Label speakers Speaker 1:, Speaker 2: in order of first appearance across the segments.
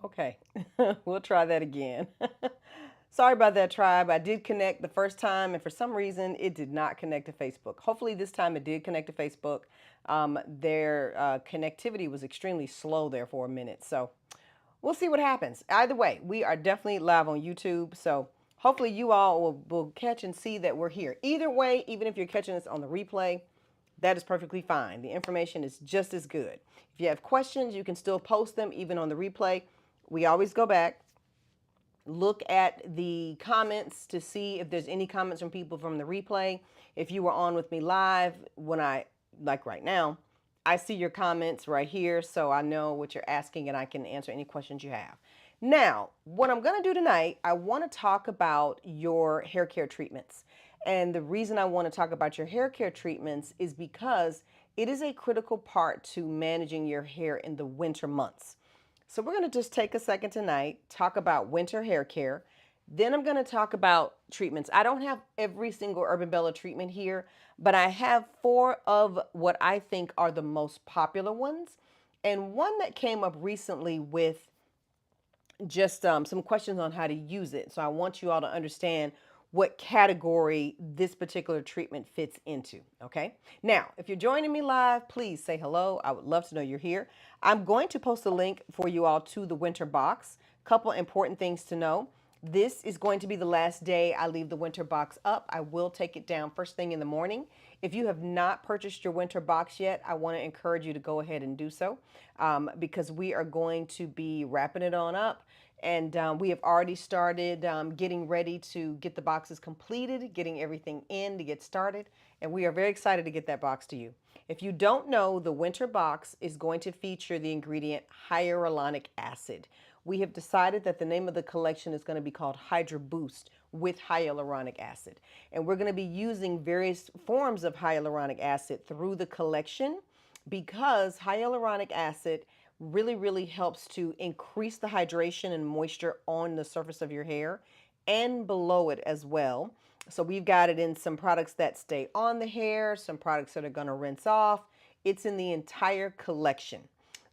Speaker 1: Okay, we'll try that again. Sorry about that, tribe. I did connect the first time, and for some reason, it did not connect to Facebook. Hopefully, this time it did connect to Facebook. Their connectivity was extremely slow there for a minute. So we'll see what happens. Either way, we are definitely live on YouTube. So hopefully, you all will catch and see that we're here. Either way, even if you're catching us on the replay, that is perfectly fine. The information is just as good. If you have questions, you can still post them even on the replay. We always go back, look at the comments to see if there's any comments from people from the replay. If you were on with me live, when like right now, I see your comments right here, so I know what you're asking and I can answer any questions you have. Now, what I'm going to do tonight, I want to talk about your hair care treatments. And the reason I want to talk about your hair care treatments is because it is a critical part to managing your hair in the winter months. So we're going to just take a second tonight, talk about winter hair care. Then I'm going to talk about treatments. I don't have every single Urbanbella treatment here, but I have four of what I think are the most popular ones. And one that came up recently with just some questions on how to use it. So I want you all to understand what category this particular treatment fits into. Okay. Now, if you're joining me live, please say hello. I would love to know you're here. I'm going to post a link for you all to the winter box. Couple important things to know. This is going to be the last day I leave the winter box up. I will take it down first thing in the morning. If you have not purchased your winter box yet, I want to encourage you to go ahead and do so because we are going to be wrapping it on up. And we have already started getting ready to get the boxes completed, getting everything in to get started. And we are very excited to get that box to you. If you don't know, the winter box is going to feature the ingredient hyaluronic acid. We have decided that the name of the collection is going to be called Hydra Boost with hyaluronic acid. And we're going to be using various forms of hyaluronic acid through the collection because hyaluronic acid really helps to increase the hydration and moisture on the surface of your hair and below it as well. So we've got it in some products that stay on the hair, some products that are going to rinse off. It's in the entire collection.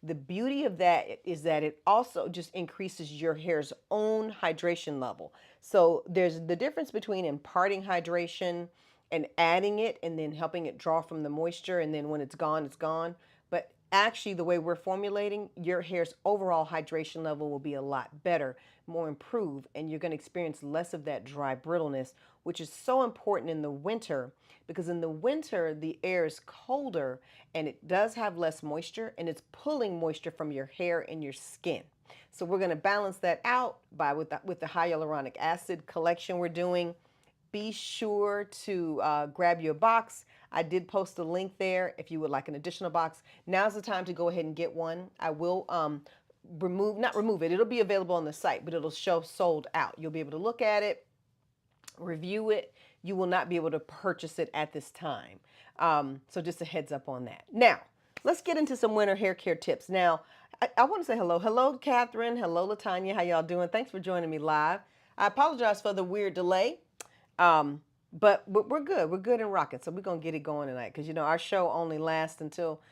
Speaker 1: The beauty of that is that it also just increases your hair's own hydration level. So there's the difference between imparting hydration and adding it and then helping it draw from the moisture, and then when it's gone, it's gone. But actually, the way we're formulating, your hair's overall hydration level will be a lot better, more improved, and you're going to experience less of that dry brittleness, which is so important in the winter because in the winter, the air is colder and it does have less moisture and it's pulling moisture from your hair and your skin. So we're going to balance that out by with the hyaluronic acid collection we're doing. Be sure to grab your box. I did post a link there if you would like an additional box. Now's the time to go ahead and get one. I will not remove it. It'll be available on the site, but it'll show sold out. You'll be able to look at it, review it. You will not be able to purchase it at this time. So just a heads up on that. Now, let's get into some winter hair care tips. Now, I want to say hello. Hello, Catherine. Hello, Latanya. How y'all doing? Thanks for joining me live. I apologize for the weird delay. But we're good. We're good and rocking. So we're gonna get it going tonight because our show only lasts until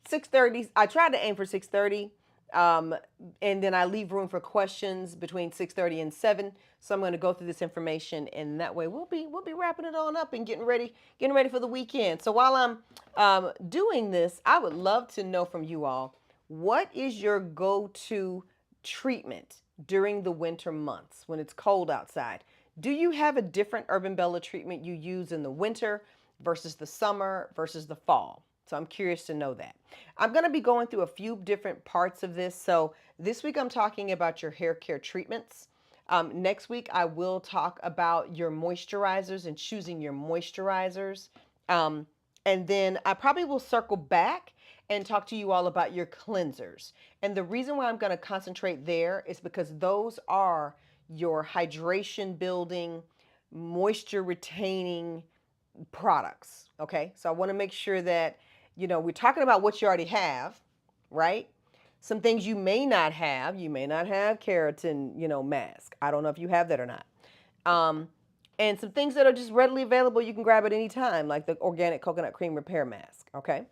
Speaker 1: 6:30. I tried to aim for 6:30, and then I leave room for questions between 6:30 and 7. So I'm gonna go through this information, and that way we'll be wrapping it on up and getting ready for the weekend. So while I'm doing this, I would love to know from you all, what is your go-to treatment during the winter months when it's cold outside? Do you have a different Urbanbella treatment you use in the winter versus the summer versus the fall? So I'm curious to know that. I'm going to be going through a few different parts of this. So this week I'm talking about your hair care treatments. Next week I will talk about your moisturizers and choosing your moisturizers. And then I probably will circle back and talk to you all about your cleansers. And the reason why I'm going to concentrate there is because those are your hydration building, moisture retaining products. Okay. So I want to make sure that, we're talking about what you already have, right? Some things you may not have. You may not have keratin, mask. I don't know if you have that or not. And some things that are just readily available, you can grab at any time, like the organic coconut cream repair mask. Okay.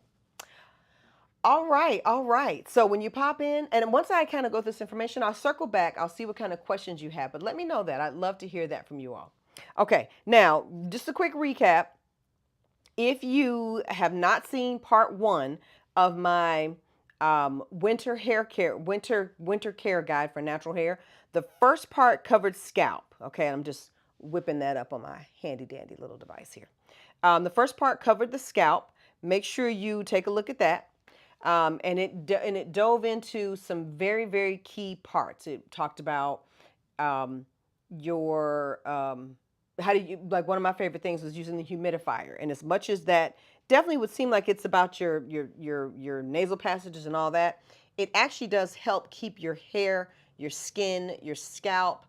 Speaker 1: All right, all right. So when you pop in, and once I kind of go through this information, I'll circle back. I'll see what kind of questions you have. But let me know that. I'd love to hear that from you all. Okay, now just a quick recap. If you have not seen part one of my winter care guide for natural hair, the first part covered scalp. Okay, I'm just whipping that up on my handy dandy little device here. The first part covered the scalp. Make sure you take a look at that. And it dove into some very key parts. It talked about um, your how do you, like, one of my favorite things was using the humidifier. And as much as that definitely would seem like it's about your nasal passages and all that, it actually does help keep your hair, your skin, your scalp,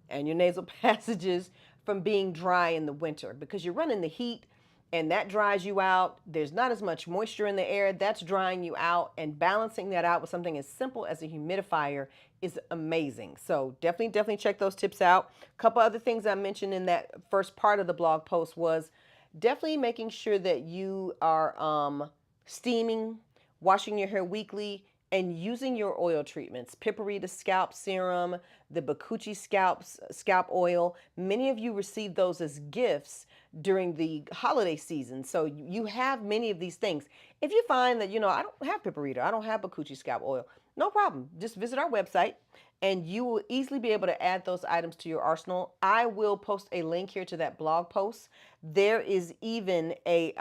Speaker 1: and your nasal passages from being dry in the winter, because you're running the heat and that dries you out. There's not as much moisture in the air. That's drying you out, and balancing that out with something as simple as a humidifier is amazing. So definitely check those tips out. A couple other things I mentioned in that first part of the blog post was definitely making sure that you are steaming, washing your hair weekly, and using your oil treatments. Piparita scalp serum, the Bakuchi scalp oil. Many of you received those as gifts during the holiday season. So you have many of these things. If you find that, I don't have Piparita, I don't have Bakuchi scalp oil, no problem. Just visit our website and you will easily be able to add those items to your arsenal. I will post a link here to that blog post. There is even a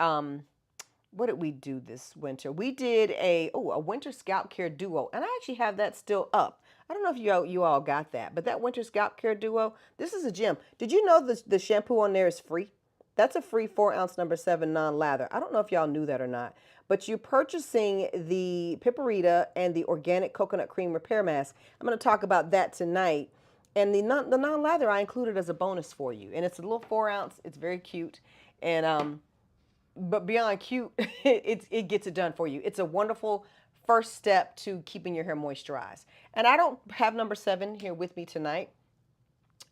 Speaker 1: what did we do this winter? We did a winter scalp care duo, and I actually have that still up. I don't know if you all got that, but that winter scalp care duo, this is a gem. Did you know the shampoo on there is free? That's a free 4 ounce number 7 non-lather. I don't know if y'all knew that or not, but you're purchasing the Piparita and the organic coconut cream repair mask. I'm going to talk about that tonight. And the non-lather I included as a bonus for you, and it's a little 4 ounce. It's very cute, and but beyond cute, it gets it done for you. It's a wonderful first step to keeping your hair moisturized. And I don't have number 7 here with me tonight.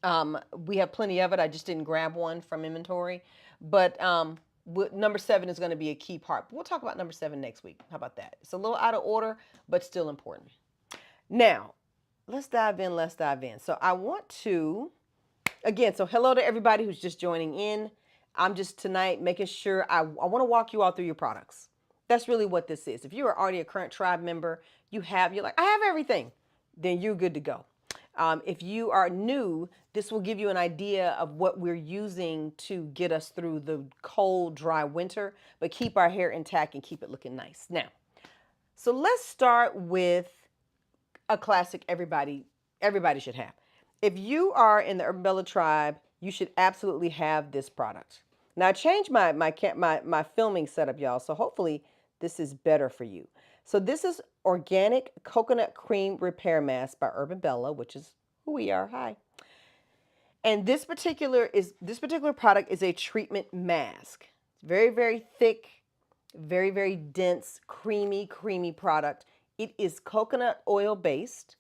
Speaker 1: We have plenty of it. I just didn't grab one from inventory. But number 7 is going to be a key part. We'll talk about number 7 next week. How about that? It's a little out of order, but still important. Now, let's dive in. So I want to, again, so hello to everybody who's just joining in. I'm just tonight making sure I want to walk you all through your products. That's really what this is. If you are already a current tribe member, you're like, I have everything, then you're good to go. If you are new, this will give you an idea of what we're using to get us through the cold, dry winter, but keep our hair intact and keep it looking nice. Now, so let's start with a classic everybody should have. If you are in the Urbanbella tribe, you should absolutely have this product. Now I changed my filming setup, y'all, so hopefully this is better for you. So this is Organic Coconut Cream Repair Mask by Urbanbella, which is who we are. Hi. And this particular product is a treatment mask. It's very thick, very dense, creamy product. It is coconut oil based.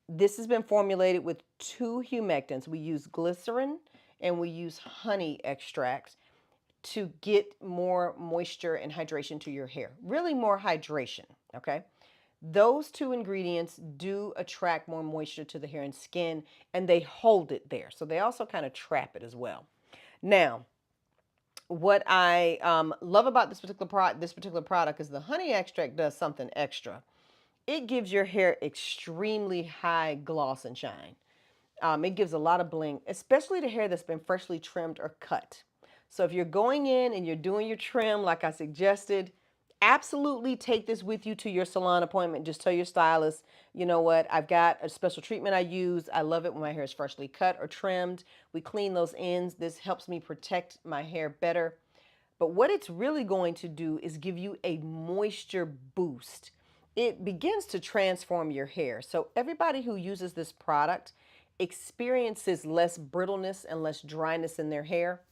Speaker 1: This has been formulated with 2 humectants. We use glycerin and we use honey extract to get more moisture and hydration to your hair. Really more hydration, okay? Those 2 ingredients do attract more moisture to the hair and skin, and they hold it there. So they also kind of trap it as well. Now, what I love about this particular product is the honey extract does something extra. It gives your hair extremely high gloss and shine. It gives a lot of bling, especially the hair that's been freshly trimmed or cut. So if you're going in and you're doing your trim like I suggested, absolutely take this with you to your salon appointment. Just tell your stylist, you know what, I've got a special treatment I use. I love it when my hair is freshly cut or trimmed. We clean those ends. This helps me protect my hair better. But what it's really going to do is give you a moisture boost. It begins to transform your hair. So everybody who uses this product experiences less brittleness and less dryness in their hair,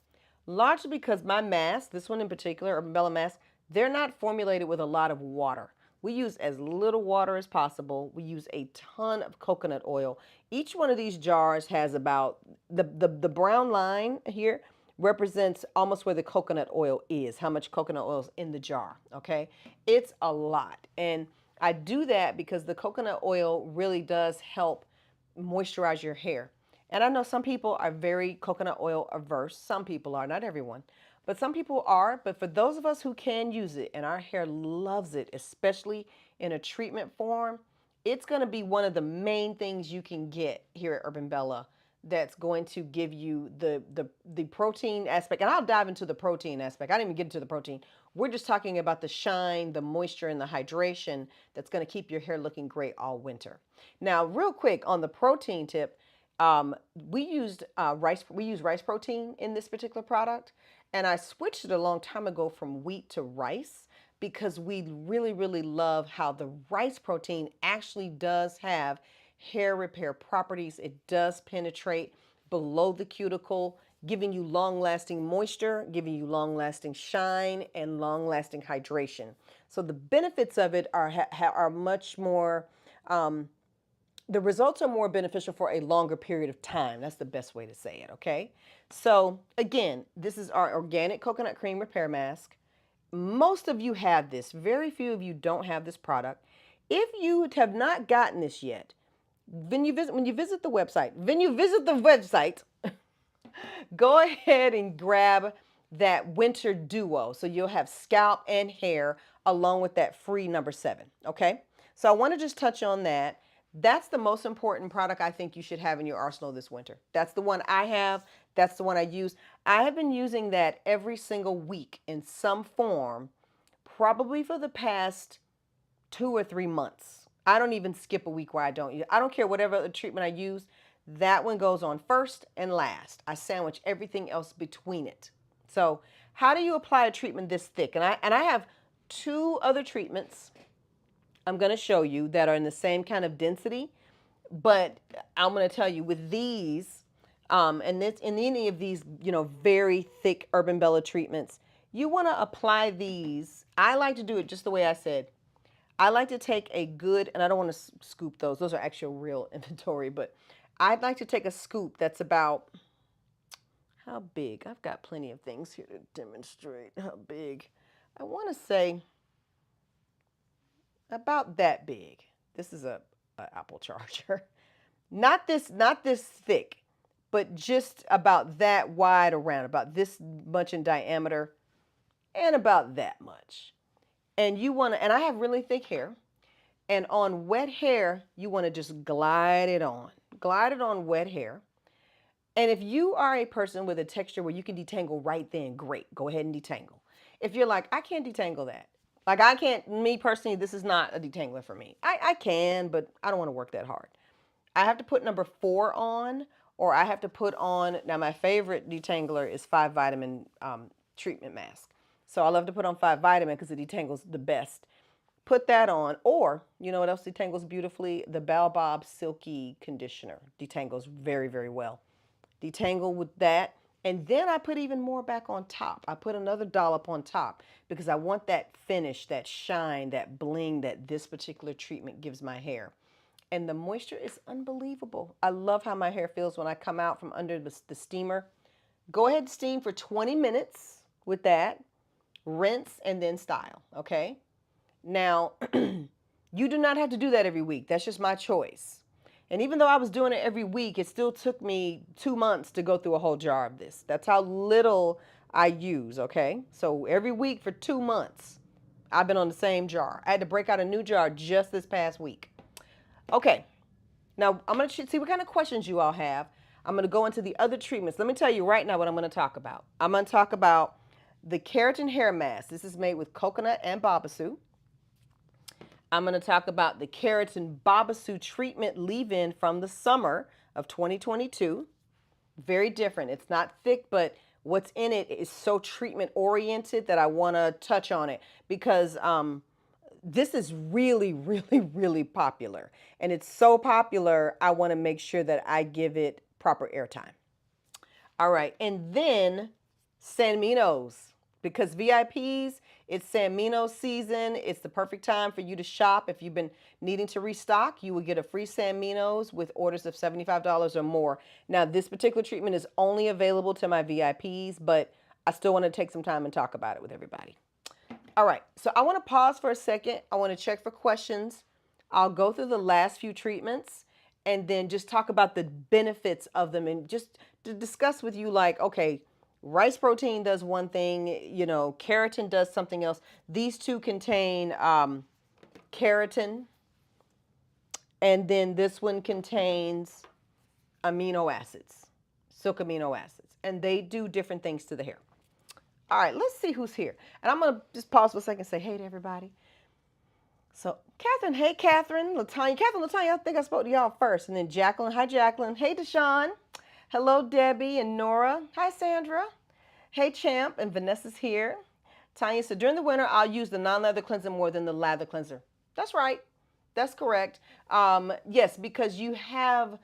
Speaker 1: largely because my mask, this one in particular, Urbanbella mask, they're not formulated with a lot of water. We use as little water as possible. We use a ton of coconut oil. Each one of these jars has about, the brown line here represents almost where the coconut oil is, how much coconut oil is in the jar, okay? It's a lot. And I do that because the coconut oil really does help moisturize your hair. And I know some people are very coconut oil averse. Some people are, not everyone, but some people are. But for those of us who can use it and our hair loves it, especially in a treatment form, it's going to be one of the main things you can get here at Urban Bella that's going to give you the protein aspect. And I'll dive into the protein aspect. I didn't even get into the protein. We're just talking about the shine, the moisture, and the hydration that's going to keep your hair looking great all winter. Now, real quick on the protein tip, we used rice. We use rice protein in this particular product, and I switched it a long time ago from wheat to rice because we really, really love how the rice protein actually does have hair repair properties. It does penetrate below the cuticle, giving you long lasting moisture, giving you long lasting shine, and long lasting hydration. So the benefits of it are much more, the results are more beneficial for a longer period of time. That's the best way to say it, okay? So again, this is our organic coconut cream repair mask. Most of you have this. Very few of you don't have this product. If you have not gotten this yet, when you visit the website, go ahead and grab that winter duo. So you'll have scalp and hair along with that free number 7. Okay. So I want to just touch on that. That's the most important product I think you should have in your arsenal this winter. That's the one I have. That's the one I use. I have been using that every single week in some form, probably for the past 2 or 3 months. I don't even skip a week where I don't use. I don't care whatever other treatment I use. That one goes on first and last. I sandwich everything else between it. So how do you apply a treatment this thick? And I have 2 other treatments I'm going to show you that are in the same kind of density. But I'm going to tell you with these, and this in any of these, very thick Urban Bella treatments, you want to apply these. I like to do it just the way I said. I like to take a good, and I don't want to scoop those. Those are actual real inventory, but I'd like to take a scoop that's about, how big? I've got plenty of things here to demonstrate how big. I want to say about that big. This is a Apple charger. Not this thick, but just about that wide around, about this much in diameter and about that much. And you want to, and I have really thick hair, and on wet hair, you want to just glide it on. Glide it on wet hair. And if you are a person with a texture where you can detangle right then, great, go ahead and detangle. If you're like, I can't detangle that. Like I can't, me personally, this is not a detangler for me. I can, but I don't want to work that hard. I have to put number 4 on, or I have to put on, now my favorite detangler is 5 vitamin treatment mask. So I love to put on 5 vitamin because it detangles the best. Put that on, or you know what else detangles beautifully? The Baobab Silky Conditioner detangles very, very well. Detangle with that, and then I put even more back on top. I put another dollop on top because I want that finish, that shine, that bling that this particular treatment gives my hair. And the moisture is unbelievable. I love how my hair feels when I come out from under the steamer. Go ahead and steam for 20 minutes with that. Rinse and then style, okay? Now, you do not have to do that every week. That's just my choice. And even though I was doing it every week, it still took me 2 months to go through a whole jar of this. That's how little I use, okay? So every week for 2 months, I've been on the same jar. I had to break out a new jar just this past week. Okay, now I'm going to see what kind of questions you all have. I'm going to go into the other treatments. Let me tell you right now what I'm going to talk about. I'm going to talk about the keratin hair mask. This is made with coconut and babassu. I'm going to talk about the keratin babassu treatment leave-in from the summer of 2022. Very different. It's not thick, but what's in it is so treatment oriented that I want to touch on it because this is really, really, really popular. And it's so popular, I want to make sure that I give it proper airtime. All right. And then San Minos. because VIPs, it's San Mino season. It's the perfect time for you to shop. If you've been needing to restock, you will get a free San Minos with orders of $75 or more. Now, this particular treatment is only available to my VIPs, but I still want to take some time and talk about it with everybody. All right, so I want to pause for a second. I want to check for questions. I'll go through the last few treatments and then just talk about the benefits of them and just to discuss with you, like, okay, rice protein does one thing, you know, keratin does something else. These two contain keratin, and then this one contains amino acids, silk amino acids, and they do different things to the hair. All right, let's see who's here. And I'm going to just pause for a second and say hey to everybody. So, Catherine, hey, Catherine, Latanya. Catherine, Latanya, I think I spoke to y'all first. And then Jacqueline, hi, Jacqueline. Hey, Deshawn. Hello, Debbie and Nora. Hi, Sandra. Hey, Champ, and Vanessa's here. Tanya said, during the winter, I'll use the non-lather cleanser more than the lather cleanser. That's right. That's correct. Yes, because you have,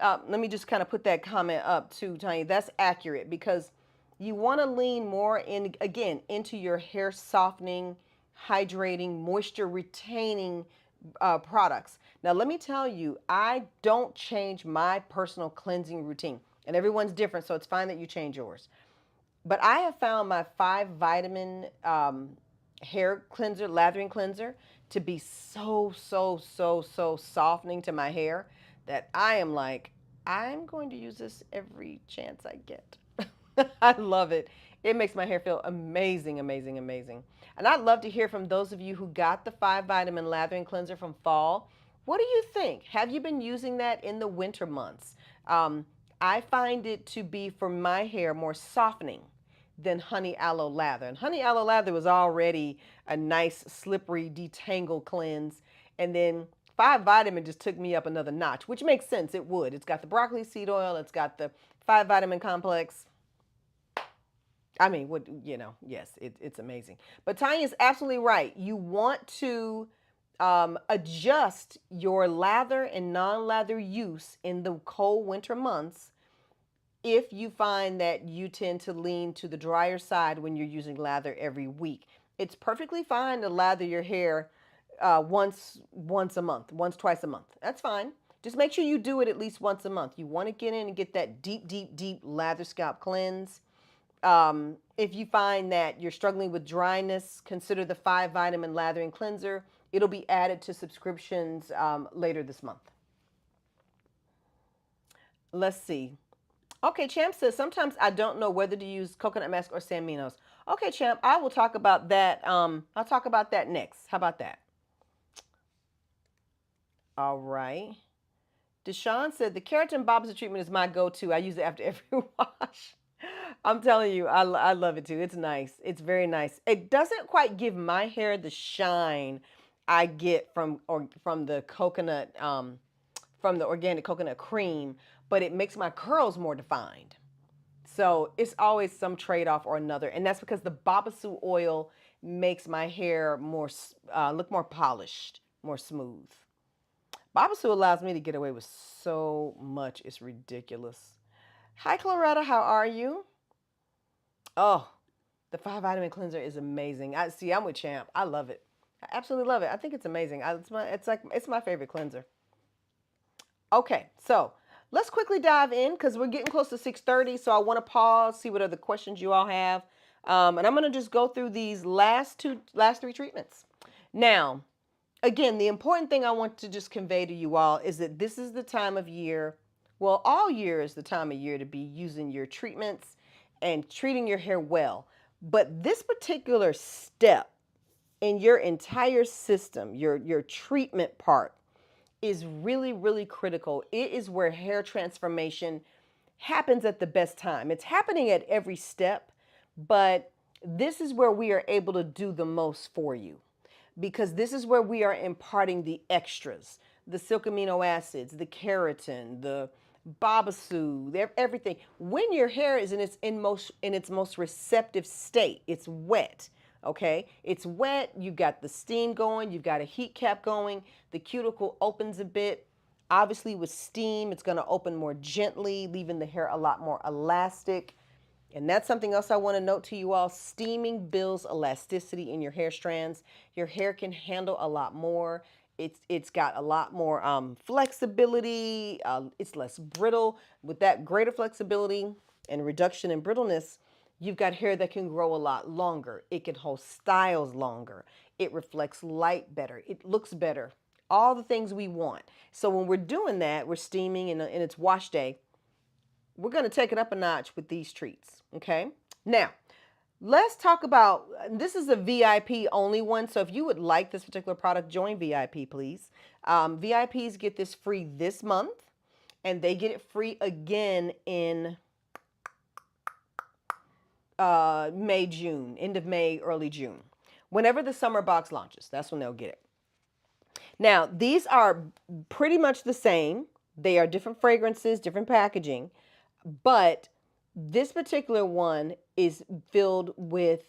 Speaker 1: let me just kind of put that comment up too, Tanya. That's accurate because you want to lean more in, again, into your hair softening, hydrating, moisture retaining products. Now, let me tell you, I don't change my personal cleansing routine, and everyone's different, so it's fine that you change yours. But I have found my 5 vitamin hair cleanser, lathering cleanser, to be so softening to my hair that I am like, I'm going to use this every chance I get. I love it. It makes my hair feel amazing, amazing, amazing. And I'd love to hear from those of you who got the 5 vitamin lathering cleanser from fall. What do you think? Have you been using that in the winter months? I find it to be, for my hair, more softening than honey aloe lather. And honey aloe lather was already a nice, slippery, detangle cleanse. And then 5 vitamin just took me up another notch, which makes sense. It would. It's got the broccoli seed oil. It's got the 5 vitamin complex. I mean, what, you know, yes, it's amazing. But Tanya's absolutely right. You want to adjust your lather and non-lather use in the cold winter months if you find that you tend to lean to the drier side when you're using lather every week. It's perfectly fine to lather your hair once a month, twice a month. That's fine. Just make sure you do it at least once a month. You want to get in and get that deep lather scalp cleanse. If you find that you're struggling with dryness, consider the 5 vitamin lathering cleanser. It'll be added to subscriptions later this month. Let's see. Okay, Champ says, sometimes I don't know whether to use coconut mask or San Minos. Okay, Champ, I will talk about that. I'll talk about that next. How about that? All right. Deshawn said, the keratin Bob's treatment is my go-to. I use it after every wash. I'm telling you, I love it too. It's nice. It's very nice. It doesn't quite give my hair the shine I get from the coconut from the organic coconut cream, but it makes my curls more defined. So it's always some trade-off or another, and that's because the babassu oil makes my hair more look more polished, more smooth. Babassu allows me to get away with so much. It's ridiculous. Hi, Claretta. How are you? Oh, the 5 vitamin cleanser is amazing. I'm with Champ. I love it. I absolutely love it. I think it's amazing. It's my favorite cleanser. Okay, so let's quickly dive in because we're getting close to 6:30. So I want to pause, see what other questions you all have, and I'm going to just go through these last 3 treatments. Now, again, the important thing I want to just convey to you all is that this is the time of year. Well, all year is the time of year to be using your treatments and treating your hair well. But this particular step in your entire system, your treatment part, is really critical. It is where hair transformation happens at the best time. It's happening at every step, but this is where we are able to do the most for you because this is where we are imparting the extras, the silk amino acids, the keratin, the babassu, everything. When your hair is in its most receptive state, it's wet. Okay, it's wet, you've got the steam going, you've got a heat cap going, the cuticle opens a bit. Obviously with steam, it's going to open more gently, leaving the hair a lot more elastic. And that's something else I want to note to you all. Steaming builds elasticity in your hair strands. Your hair can handle a lot more. It's got a lot more flexibility. It's less brittle. With that greater flexibility and reduction in brittleness, you've got hair that can grow a lot longer. It can hold styles longer. It reflects light better. It looks better. All the things we want. So when we're doing that, we're steaming and it's wash day, we're going to take it up a notch with these treats. Okay. Now, let's talk about this is a VIP only one. So if you would like this particular product, join VIP, please. VIPs get this free this month, and they get it free again in May, June, end of May, early June. Whenever the summer box launches, that's when they'll get it. Now, these are pretty much the same. They are different fragrances, different packaging, but this particular one is filled with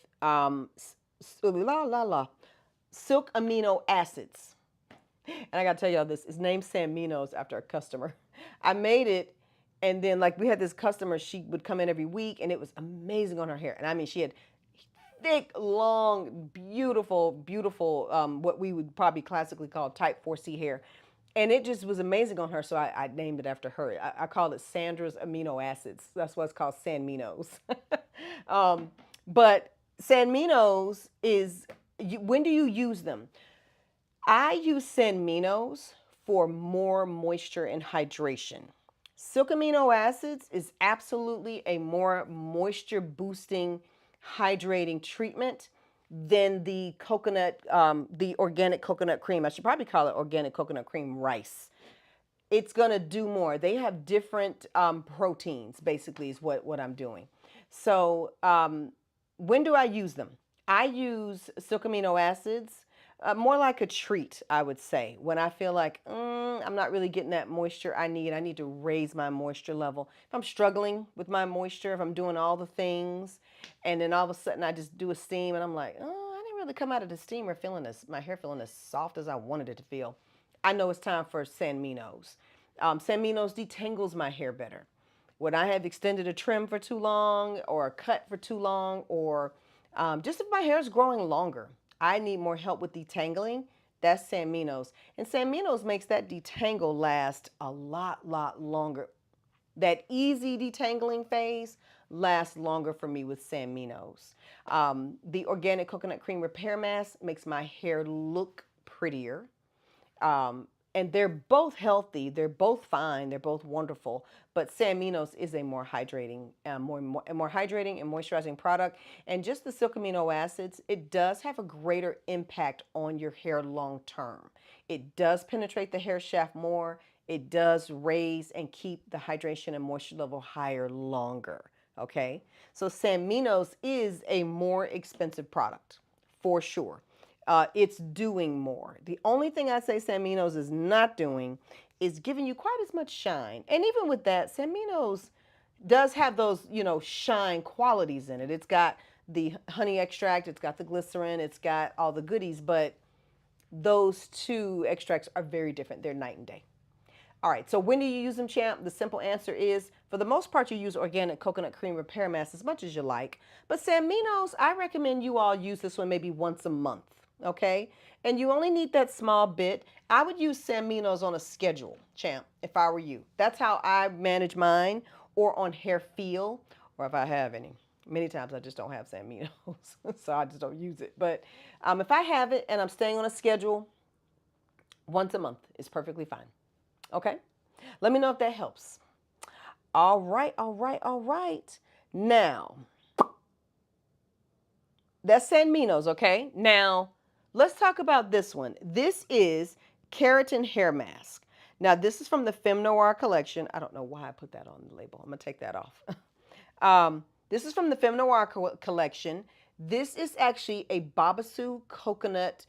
Speaker 1: silk amino acids. And I got to tell y'all this. It's named San Minos after a customer. I made it, and then like we had this customer, she would come in every week, and it was amazing on her hair. And I mean, she had thick, long, beautiful, beautiful, what we would probably classically call type 4C hair. And it just was amazing on her, so I named it after her. I call it Sandra's amino acids. That's why it's called San Minos. But San Minos is, when do you use them? I use San Minos for more moisture and hydration. Silk amino acids is absolutely a more moisture boosting, hydrating treatment than the coconut, the organic coconut cream. I should probably call it organic coconut cream rice. It's going to do more. They have different proteins, basically, is what I'm doing. So, when do I use them? I use silk amino acids more like a treat, I would say. When I feel like I'm not really getting that moisture I need to raise my moisture level. If I'm struggling with my moisture, if I'm doing all the things, and then all of a sudden I just do a steam, and I'm like, oh, I didn't really come out of the steamer feeling my hair feeling as soft as I wanted it to feel. I know it's time for San Minos. San Minos detangles my hair better. When I have extended a trim for too long, or a cut for too long, or just if my hair is growing longer, I need more help with detangling. That's San Minos. And San Minos makes that detangle last a lot longer. That easy detangling phase lasts longer for me with San Minos. The organic coconut cream repair mask makes my hair look prettier. And they're both healthy. They're both fine. They're both wonderful. But San Minos is a more hydrating, more hydrating and moisturizing product. And just the silk amino acids, it does have a greater impact on your hair long term. It does penetrate the hair shaft more. It does raise and keep the hydration and moisture level higher longer. Okay, so San Minos is a more expensive product for sure. It's doing more. The only thing I say San Minos is not doing is giving you quite as much shine. And even with that, San Minos does have those, shine qualities in it. It's got the honey extract, it's got the glycerin, it's got all the goodies, but those two extracts are very different. They're night and day. All right, so when do you use them, champ? The simple answer is, for the most part, you use organic coconut cream repair mask as much as you like. But San Minos, I recommend you all use this one maybe once a month, okay? And you only need that small bit. I would use San Minos on a schedule, champ, if I were you. That's how I manage mine, or on hair feel, or if I have any. Many times I just don't have San Minos, so I just don't use it. But if I have it and I'm staying on a schedule, once a month is perfectly fine. Okay? Let me know if that helps. All right, all right, all right. Now, that's San Minos, okay? Now, let's talk about this one. This is Keratin Hair Mask. Now, this is from the Femme Noir collection. I don't know why I put that on the label. I'm going to take that off. This is from the Femme Noir collection. This is actually a Babasu coconut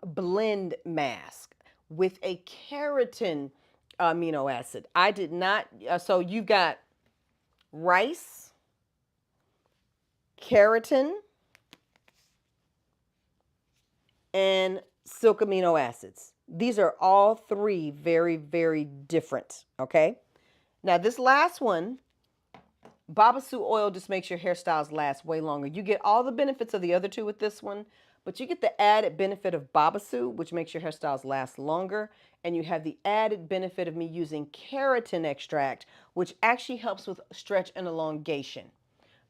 Speaker 1: blend mask with a keratin amino acid. I did not, so you've got rice, keratin, and silk amino acids. These are all three very, very different, okay? Now this last one, Babasu oil just makes your hairstyles last way longer. You get all the benefits of the other two with this one, but you get the added benefit of Babasu, which makes your hairstyles last longer. And you have the added benefit of me using keratin extract, which actually helps with stretch and elongation.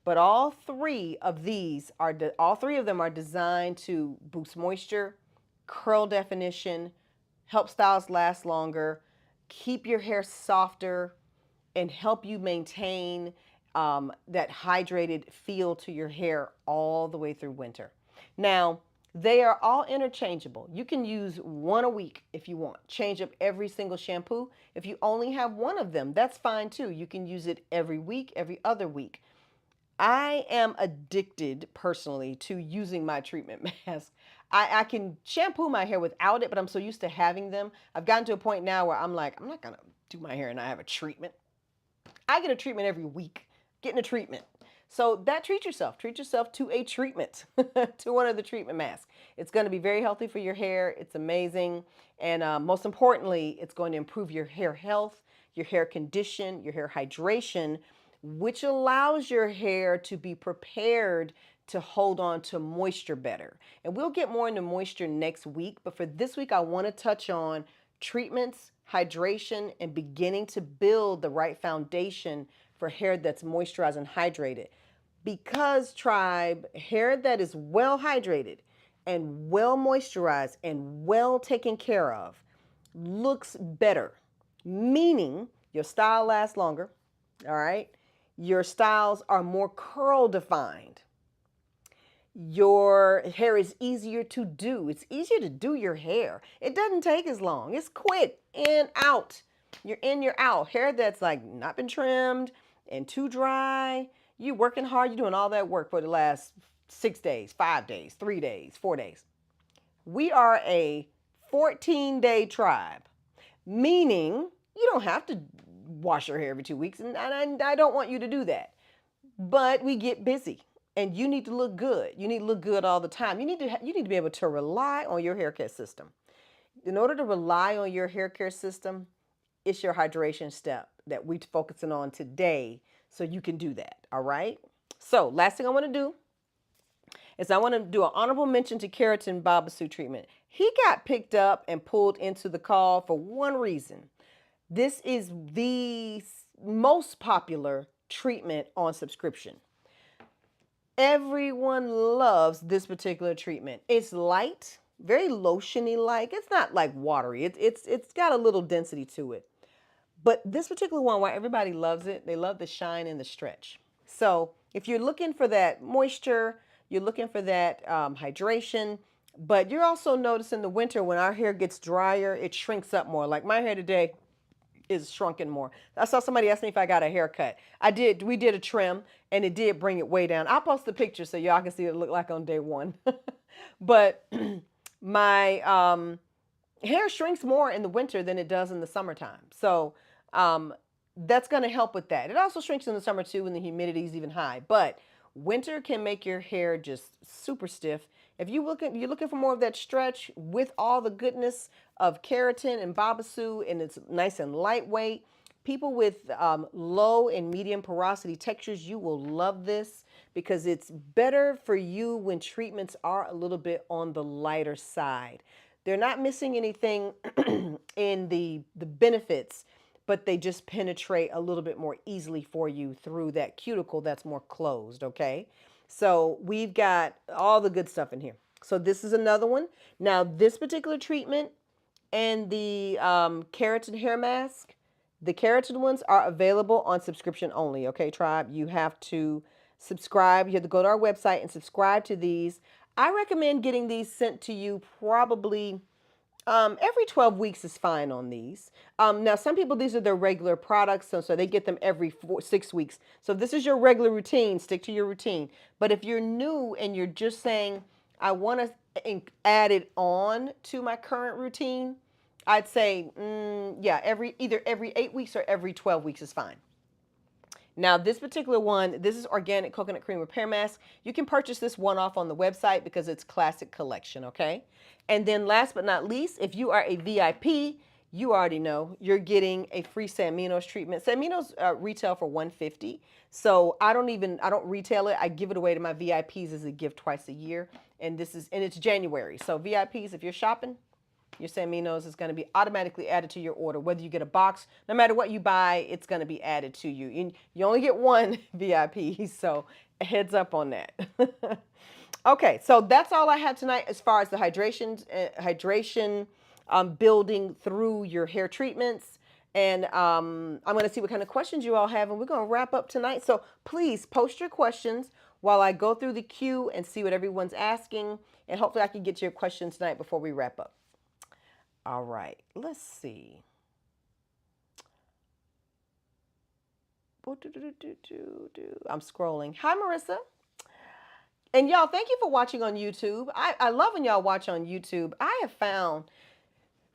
Speaker 1: But all three of them are designed to boost moisture, curl definition, help styles last longer, keep your hair softer, and help you maintain that hydrated feel to your hair all the way through winter. Now, they are all interchangeable. You can use one a week if you want. Change up every single shampoo. If you only have one of them, that's fine too. You can use it every week, every other week. I am addicted personally to using my treatment mask. I can shampoo my hair without it, but I'm so used to having them. I've gotten to a point now where I'm like, I'm not going to do my hair and I have a treatment. I get a treatment every week, getting a treatment. So that treat yourself to a treatment, to one of the treatment masks. It's going to be very healthy for your hair. It's amazing. And most importantly, it's going to improve your hair health, your hair condition, your hair hydration, which allows your hair to be prepared to hold on to moisture better. And we'll get more into moisture next week. But for this week, I want to touch on treatments, hydration, and beginning to build the right foundation for hair that's moisturized and hydrated. Because, tribe, hair that is well hydrated and well moisturized and well taken care of looks better, meaning your style lasts longer, all right? Your styles are more curl defined. Your hair is easier to do. It's easier to do your hair. It doesn't take as long. It's quick, in, out. You're in, you're out. Hair that's like not been trimmed and too dry. You working hard. You're doing all that work for the last 6 days, 5 days, 3 days, 4 days. We are a 14-day tribe, meaning you don't have to wash your hair every 2 weeks, and I don't want you to do that. But we get busy. And you need to look good. You need to look good all the time. You need to be able to rely on your hair care system. In order to rely on your hair care system, it's your hydration step that we're focusing on today so you can do that, all right? So last thing I want to do is I want to do an honorable mention to Keratin Babasu treatment. He got picked up and pulled into the call for one reason. This is the most popular treatment on subscription. Everyone loves this particular treatment. It's light, very lotiony like. It's not like watery. It's got a little density to it. But this particular one, why everybody loves it, they love the shine and the stretch. So if you're looking for that moisture, you're looking for that hydration, but you're also noticing the winter when our hair gets drier, it shrinks up more. Like my hair today is shrunken more. I saw somebody ask me if I got a haircut. We did a trim and it did bring it way down. I'll post the picture so y'all can see what it looked like on day one. But my hair shrinks more in the winter than it does in the summertime. So that's going to help with that. It also shrinks in the summer too when the humidity is even high. But winter can make your hair just super stiff. If you're looking for more of that stretch with all the goodness of keratin and Babasu, and it's nice and lightweight, people with low and medium porosity textures, you will love this because it's better for you when treatments are a little bit on the lighter side. They're not missing anything in the benefits, but they just penetrate a little bit more easily for you through that cuticle that's more closed, okay? So we've got all the good stuff in here. So this is another one. Now this particular treatment and the keratin hair mask, the keratin ones are available on subscription only, okay, tribe? You have to subscribe. You have to go to our website and subscribe to these. I recommend getting these sent to you probably every 12 weeks is fine on these. Now, some people, these are their regular products, so they get them every 6 weeks. So if this is your regular routine, stick to your routine. But if you're new and you're just saying, I want to add it on to my current routine, I'd say, yeah, either every 8 weeks or every 12 weeks is fine. Now, this particular one, this is organic coconut cream repair mask. You can purchase this one off on the website because it's classic collection, okay? And then last but not least, if you are a VIP, you already know you're getting a free San Minos treatment. San Minos retail for $150. So I don't retail it. I give it away to my VIPs as a gift twice a year. And it's January. So VIPs, if you're shopping, your San Minos is going to be automatically added to your order. Whether you get a box, no matter what you buy, it's going to be added to you. You only get one VIP, so heads up on that. Okay, so that's all I have tonight as far as the hydration building through your hair treatments. And I'm going to see what kind of questions you all have, and we're going to wrap up tonight. So please post your questions while I go through the queue and see what everyone's asking. And hopefully I can get to your questions tonight before we wrap up. All right, let's see. I'm scrolling. Hi, Marissa. And y'all, thank you for watching on YouTube. I love when y'all watch on YouTube. I have found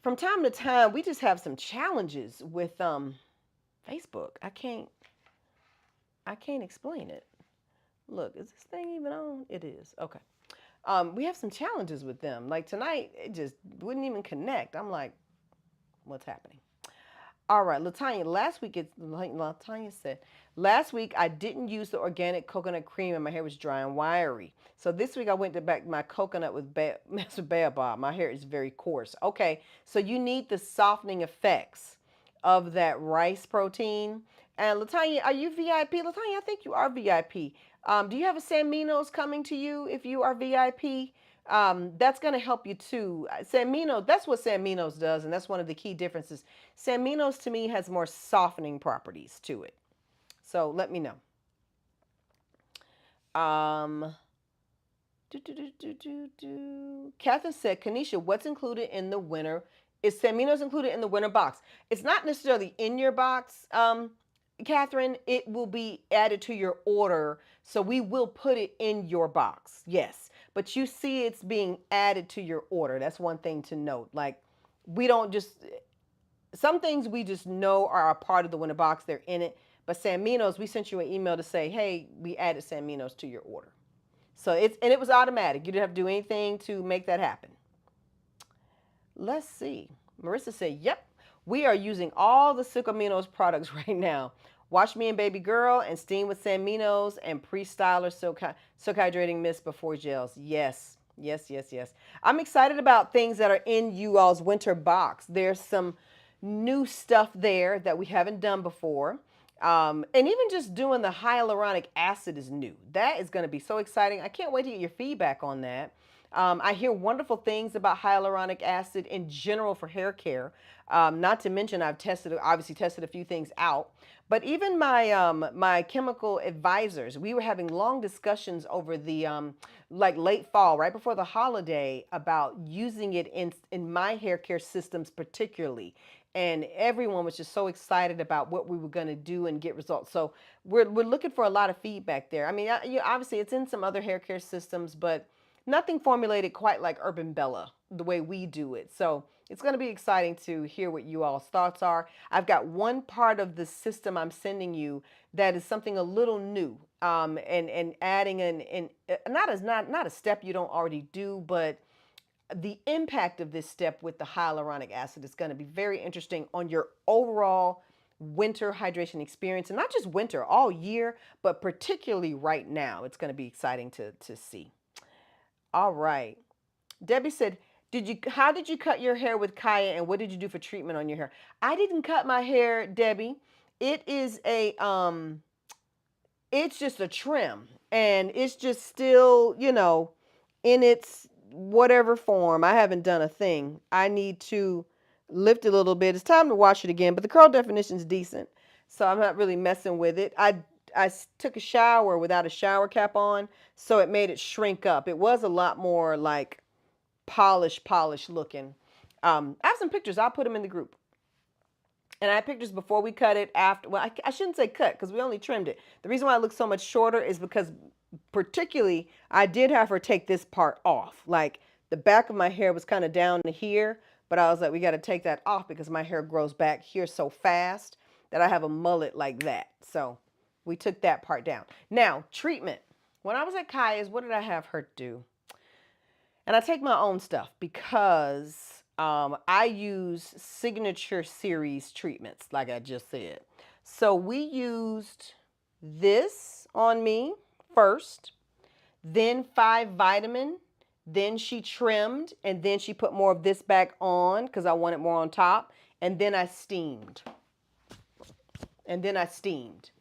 Speaker 1: from time to time we just have some challenges with Facebook. I can't explain it. Look, is this thing even on? It is. Okay. We have some challenges with them. Like tonight, it just wouldn't even connect. I'm like, what's happening? All right, Latanya, Latanya said, last week I didn't use the organic coconut cream and my hair was dry and wiry. So this week I went to back my coconut with Master Baobab. My hair is very coarse. Okay, so you need the softening effects of that rice protein. And Latanya, are you VIP? Latanya, I think you are VIP. Do you have a San Minos coming to you if you are VIP? That's going to help you too. San Minos, that's what San Minos does, and that's one of the key differences. San Minos to me has more softening properties to it. So let me know. Catherine said, Kanisha, what's included in the winter? Is San Minos included in the winter box? It's not necessarily in your box, Catherine. It will be added to your order. So we will put it in your box. Yes. But you see it's being added to your order. That's one thing to note. Like, we don't just, some things we just know are a part of the winter box. They're in it. But San Minos, we sent you an email to say, hey, we added San Minos to your order. So it was automatic. You didn't have to do anything to make that happen. Let's see. Marissa said, yep, we are using all the Silk Aminos products right now. Wash Me and Baby Girl and steam with San Minos and pre-styler silk hydrating mist before gels. Yes, yes, yes, yes. I'm excited about things that are in you all's winter box. There's some new stuff there that we haven't done before. And even just doing the hyaluronic acid is new. That is going to be so exciting. I can't wait to get your feedback on that. I hear wonderful things about hyaluronic acid in general for hair care. Not to mention I've obviously tested a few things out. But even my chemical advisors, we were having long discussions over the like late fall, right before the holiday, about using it in my hair care systems particularly. And everyone was just so excited about what we were going to do and get results. So we're looking for a lot of feedback there. I mean, obviously it's in some other hair care systems, but nothing formulated quite like Urbanbella, the way we do it. So it's going to be exciting to hear what you all's thoughts are. I've got one part of the system I'm sending you that is something a little new, and adding not a step you don't already do, but the impact of this step with the hyaluronic acid is going to be very interesting on your overall winter hydration experience, and not just winter, all year, but particularly right now. It's going to be exciting to see. All right. Debbie said, how did you cut your hair with Kaya, and what did you do for treatment on your hair? I didn't cut my hair, Debbie. It is it's just a trim, and it's just still, in its whatever form. I haven't done a thing. I need to lift it a little bit. It's time to wash it again, but the curl definition is decent, so I'm not really messing with it. I took a shower without a shower cap on, so it made it shrink up. It was a lot more like polished looking. I have some pictures. I'll put them in the group. And I have pictures before we cut it, after. Well, I shouldn't say cut because we only trimmed it. The reason why it looks so much shorter is because particularly I did have her take this part off. Like the back of my hair was kind of down to here, but I was like, we got to take that off because my hair grows back here so fast that I have a mullet like that. So we took that part down. Now, treatment. When I was at Kaya's, what did I have her do? And I take my own stuff because I use Signature Series treatments, like I just said. So we used this on me first, then 5 vitamin, then she trimmed, and then she put more of this back on because I wanted more on top, and then I steamed. And then I steamed.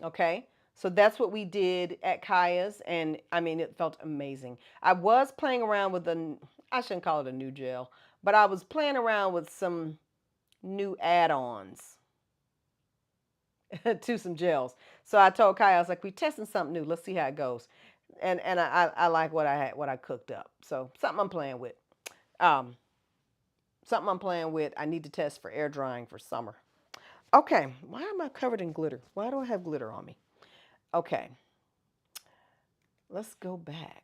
Speaker 1: Okay. So that's what we did at Kaya's, and I mean, it felt amazing. I was playing around with I shouldn't call it a new gel, but I was playing around with some new add-ons to some gels. So I told Kaya, I was like, we testing something new. Let's see how it goes. And I like what I cooked up. So something I'm playing with. Um, something I'm playing with. I need to test for air drying for summer. Okay, why am I covered in glitter? Why do I have glitter on me? Okay, let's go back.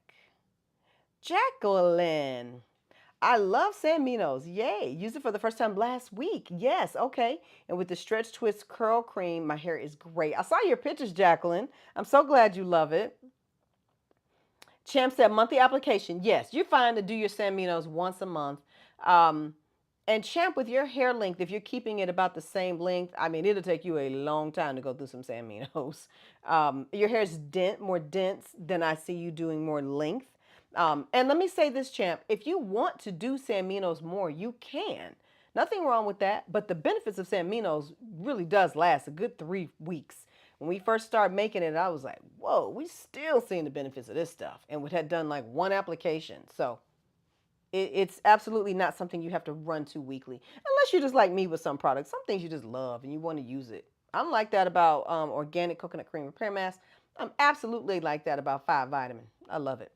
Speaker 1: Jacqueline. I love San Minos. Yay. Used it for the first time last week. Yes. Okay. And with the stretch twist curl cream, my hair is great. I saw your pictures, Jacqueline. I'm so glad you love it. Champ said monthly application. Yes, you're fine to do your San Minos once a month. Um, and Champ, with your hair length, if you're keeping it about the same length, I mean, it'll take you a long time to go through some San Minos. Your hair is more dense than I see you doing more length. And let me say this, Champ, if you want to do San Minos more, you can. Nothing wrong with that, but the benefits of San Minos really does last a good 3 weeks. When we first started making it, I was like, whoa, we still seeing the benefits of this stuff. And we had done like one application. So it's absolutely not something you have to run to weekly. Unless you're just like me with some products. Some things you just love and you want to use it. I'm like that about organic coconut cream repair mask. I'm absolutely like that about 5 vitamin. I love it.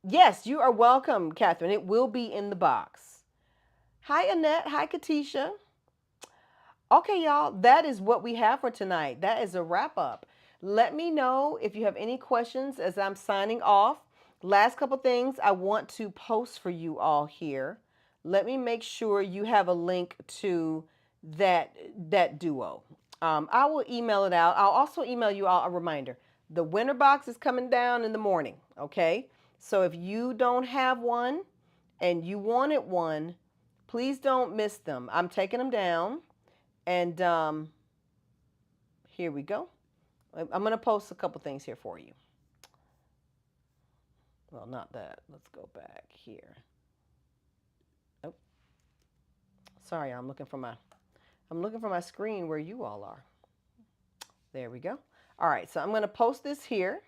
Speaker 1: Yes, you are welcome, Catherine. It will be in the box. Hi, Annette. Hi, Katisha. Okay, y'all, that is what we have for tonight. That is a wrap up. Let me know if you have any questions as I'm signing off. Last couple things I want to post for you all here. Let me make sure you have a link to that duo. I will email it out. I'll also email you all a reminder. The winter box is coming down in the morning, okay? So if you don't have one and you wanted one, please don't miss them. I'm taking them down. And here we go. I'm going to post a couple things here for you. Well, not that. Let's go back here. Oh, sorry, I'm looking for my screen where you all are. There we go. All right, so I'm going to post this here.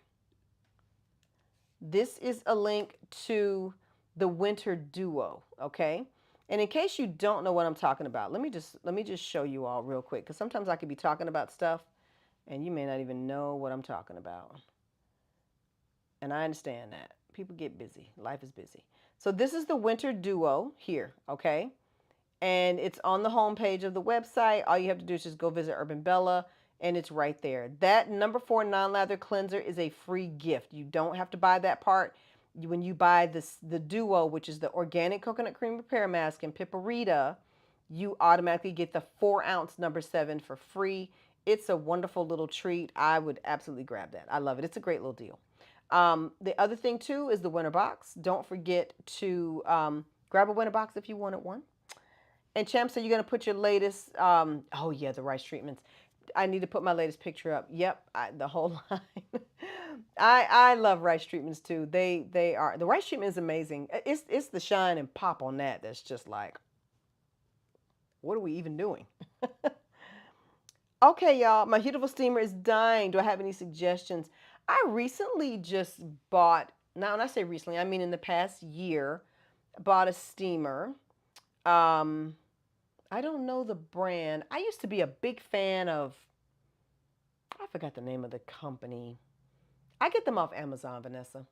Speaker 1: This is a link to the winter duo, okay? And in case you don't know what I'm talking about, let me just show you all real quick, because sometimes I could be talking about stuff and you may not even know what I'm talking about. And I understand that. People get busy. Life is busy. So this is the winter duo here, okay? And it's on the home page of the website. All you have to do is just go visit Urbanbella, and it's right there. That #4 non-lather cleanser is a free gift. You don't have to buy that part. When you buy the duo, which is the organic coconut cream repair mask and Piparita, you automatically get the 4-ounce #7 for free. It's a wonderful little treat. I would absolutely grab that. I love it. It's a great little deal. The other thing too is the winter box. Don't forget to grab a winter box if you wanted one. And Champ said you're going to put your latest, oh yeah, the rice treatments. I need to put my latest picture up. Yep, the whole line. I love rice treatments too. They are, the rice treatment is amazing. It's the shine and pop on that that's just like, what are we even doing? Okay, y'all, my heatable steamer is dying. Do I have any suggestions? I recently just bought, now when I say recently, I mean in the past year, bought a steamer. I don't know the brand. I used to be a big fan of, I forgot the name of the company. I get them off Amazon, Vanessa.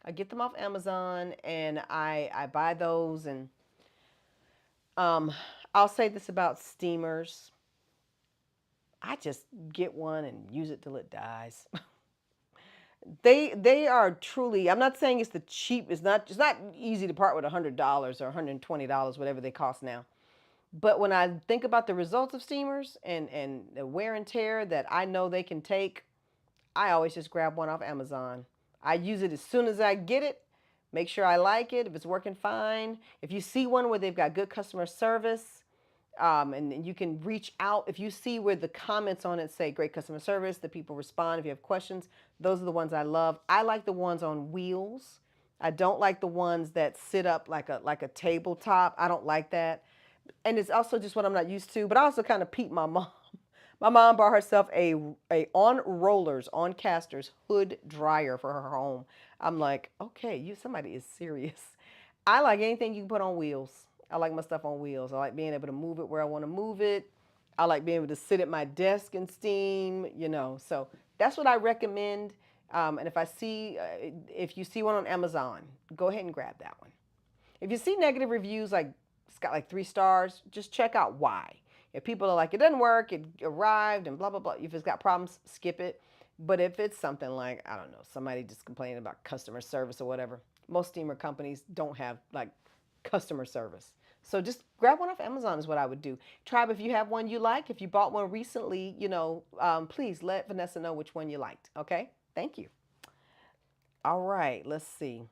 Speaker 1: I get them off Amazon and I buy those, and I'll say this about steamers. I just get one and use it till it dies. They are truly, I'm not saying it's the cheap, it's not easy to part with $100 or $120, whatever they cost now. But when I think about the results of steamers and the wear and tear that I know they can take, I always just grab one off Amazon. I use it as soon as I get it, Make sure I like it, if it's working fine. If you see one where they've got good customer service, and you can reach out. If you see where the comments on it say great customer service, the people respond if you have questions, those are the ones I love. I like the ones on wheels. I don't like the ones that sit up like a tabletop. I don't like that. And it's also just what I'm not used to. But I also kind of peeped my mom. My mom bought herself a on rollers, on casters hood dryer for her home. I'm like, okay, you somebody is serious. I like anything you can put on wheels. I like my stuff on wheels. I like being able to move it where I want to move it. I like being able to sit at my desk and steam, So that's what I recommend. And if you see one on Amazon, go ahead and grab that one. If you see negative reviews like it's got like 3 stars, just check out why. If people are like, it doesn't work, it arrived and blah, blah, blah. If it's got problems, skip it. But if it's something like, I don't know, somebody just complaining about customer service or whatever, most steamer companies don't have like customer service. So just grab one off Amazon is what I would do. Tribe, if you have one you like, if you bought one recently, please let Vanessa know which one you liked. Okay? Thank you. All right, let's see.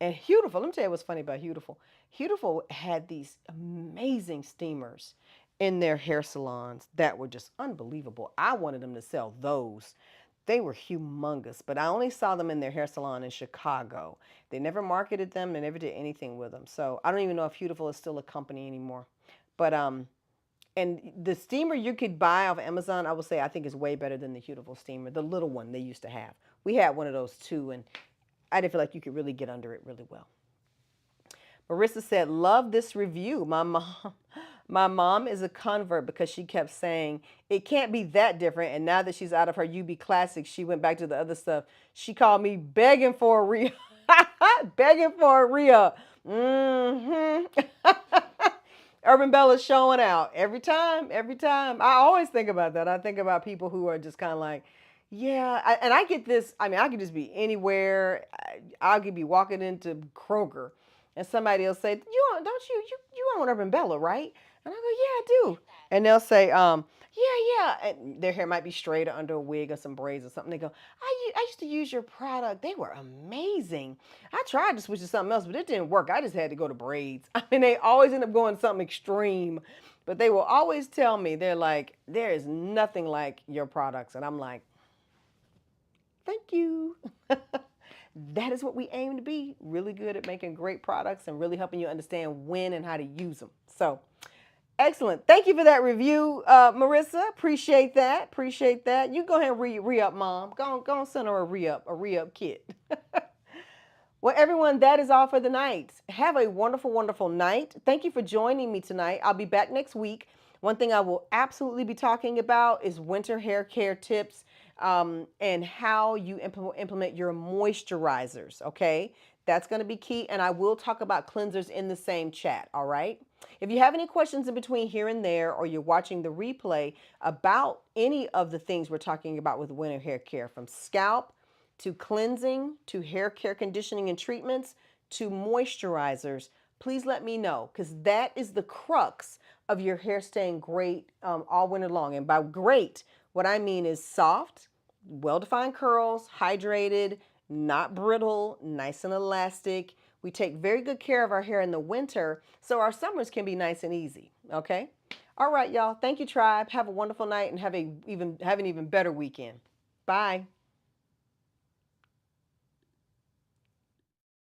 Speaker 1: And Beautiful, let me tell you what's funny about Beautiful. Beautiful had these amazing steamers in their hair salons that were just unbelievable. I wanted them to sell those. They were humongous, but I only saw them in their hair salon in Chicago. They never marketed them, they never did anything with them. So I don't even know if Beautiful is still a company anymore. But and the steamer you could buy off Amazon, I would say I think is way better than the Beautiful steamer, the little one they used to have. We had one of those too, and I didn't feel like you could really get under it really well. Marissa said, "Love this review. My mom is a convert because she kept saying it can't be that different. And now that she's out of her UB Classic, she went back to the other stuff. She called me begging for a re, begging for a re-up. Urban Bella's showing out every time, every time. I always think about that. I think about people who are just kind of like, yeah, and I get this. I mean, I could just be anywhere. I could be walking into Kroger, and somebody will say, don't you want Urban Bella, right?" And I go, "Yeah, I do." And they'll say, "Yeah, yeah." And their hair might be straight or under a wig or some braids or something. They go, I used to use your product. They were amazing. I tried to switch to something else, but it didn't work. I just had to go to braids." I mean, they always end up going something extreme, but they will always tell me, they're like, "There is nothing like your products," and I'm like, thank you. That is what we aim to be, really good at making great products and really helping you understand when and how to use them. So, excellent. Thank you for that review, Marissa. Appreciate that. Appreciate that. You go ahead and re-up, Mom. Go on, send her a re-up kit. Well, everyone, that is all for the night. Have a wonderful, wonderful night. Thank you for joining me tonight. I'll be back next week. One thing I will absolutely be talking about is winter hair care tips, and how you implement your moisturizers, okay? That's going to be key. And I will talk about cleansers in the same chat, all right? If you have any questions in between here and there, or you're watching the replay about any of the things we're talking about with winter hair care, from scalp to cleansing, to hair care conditioning and treatments, to moisturizers, please let me know, because that is the crux of your hair staying great all winter long. And by great, what I mean is soft, well-defined curls, hydrated, not brittle, nice and elastic. We take very good care of our hair in the winter, so our summers can be nice and easy, okay? All right, y'all. Thank you, Tribe. Have a wonderful night and have an even better weekend. Bye.